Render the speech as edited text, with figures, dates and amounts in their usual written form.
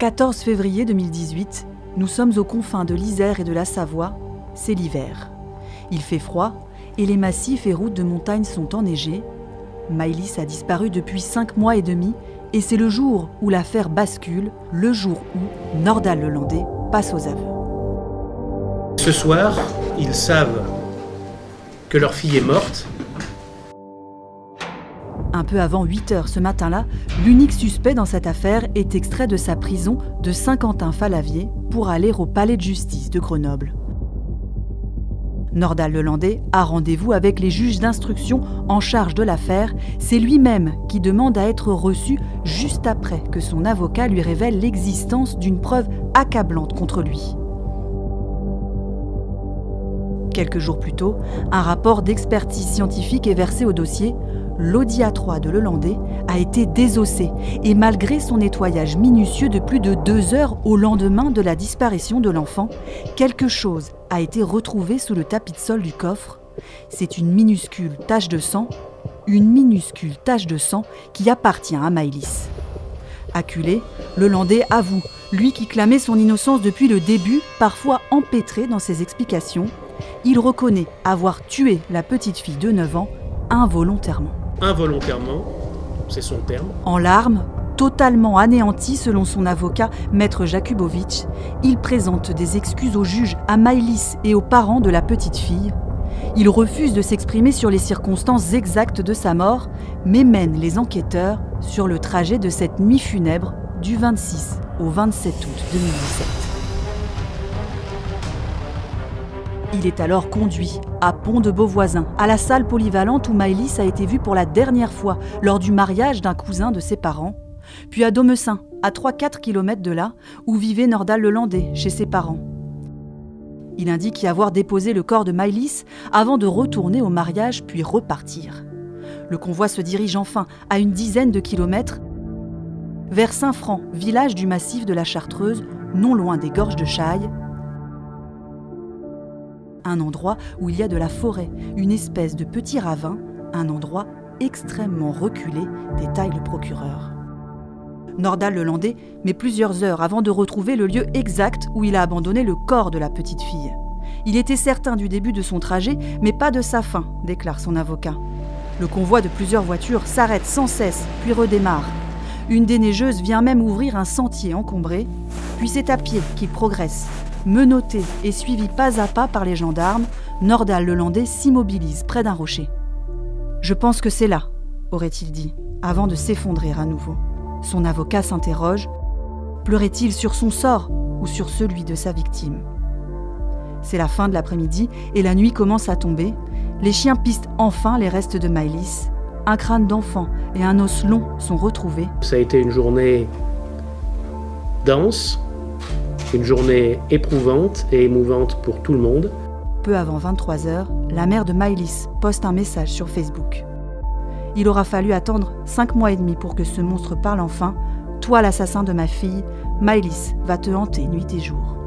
14 février 2018, nous sommes aux confins de l'Isère et de la Savoie, c'est l'hiver. Il fait froid et les massifs et routes de montagne sont enneigés. Maëlys a disparu depuis 5 mois et demi et c'est le jour où l'affaire bascule, le jour où Nordal Lelandais passe aux aveux. Ce soir, ils savent que leur fille est morte. Un peu avant 8 h ce matin-là, l'unique suspect dans cette affaire est extrait de sa prison de Saint-Quentin-Fallavier pour aller au palais de justice de Grenoble. Nordal Lelandais a rendez-vous avec les juges d'instruction en charge de l'affaire. C'est lui-même qui demande à être reçu juste après que son avocat lui révèle l'existence d'une preuve accablante contre lui. Quelques jours plus tôt, un rapport d'expertise scientifique est versé au dossier. L'Audi A3 de Lelandais a été désossé et malgré son nettoyage minutieux de plus de 2 heures au lendemain de la disparition de l'enfant, quelque chose a été retrouvé sous le tapis de sol du coffre. C'est une minuscule tache de sang qui appartient à Maëlys. Acculé, Lelandais avoue, lui qui clamait son innocence depuis le début, parfois empêtré dans ses explications. Il reconnaît avoir tué la petite fille de 9 ans involontairement. Involontairement, c'est son terme. En larmes, totalement anéanti selon son avocat, Maître Jakubowicz, il présente des excuses aux juges, à Maëlys et aux parents de la petite fille. Il refuse de s'exprimer sur les circonstances exactes de sa mort, mais mène les enquêteurs sur le trajet de cette nuit funèbre du 26 au 27 août 2017. Il est alors conduit à Pont-de-Beauvoisin, à la salle polyvalente où Maëlys a été vue pour la dernière fois lors du mariage d'un cousin de ses parents, puis à Domessin, à 3-4 km de là, où vivait Nordal Lelandais, chez ses parents. Il indique y avoir déposé le corps de Maëlys avant de retourner au mariage puis repartir. Le convoi se dirige enfin à une dizaine de kilomètres vers Saint-Franc, village du massif de la Chartreuse, non loin des gorges de Chaille. Un endroit où il y a de la forêt, une espèce de petit ravin, un endroit extrêmement reculé, détaille le procureur. Nordal Lelandais met plusieurs heures avant de retrouver le lieu exact où il a abandonné le corps de la petite fille. Il était certain du début de son trajet, mais pas de sa fin, déclare son avocat. Le convoi de plusieurs voitures s'arrête sans cesse, puis redémarre. Une des neigeuses vient même ouvrir un sentier encombré, puis c'est à pied qu'il progresse. Menotté et suivi pas à pas par les gendarmes, Nordal Lelandais s'immobilise près d'un rocher. « Je pense que c'est là », aurait-il dit, avant de s'effondrer à nouveau. Son avocat s'interroge. Pleurait-il sur son sort ou sur celui de sa victime ? C'est la fin de l'après-midi et la nuit commence à tomber. Les chiens pistent enfin les restes de Maëlys. Un crâne d'enfant et un os long sont retrouvés. Ça a été une journée dense, une journée éprouvante et émouvante pour tout le monde. Peu avant 23 h, la mère de Maëlys poste un message sur Facebook. Il aura fallu attendre 5 mois et demi pour que ce monstre parle enfin. Toi, l'assassin de ma fille, Maëlys va te hanter nuit et jour.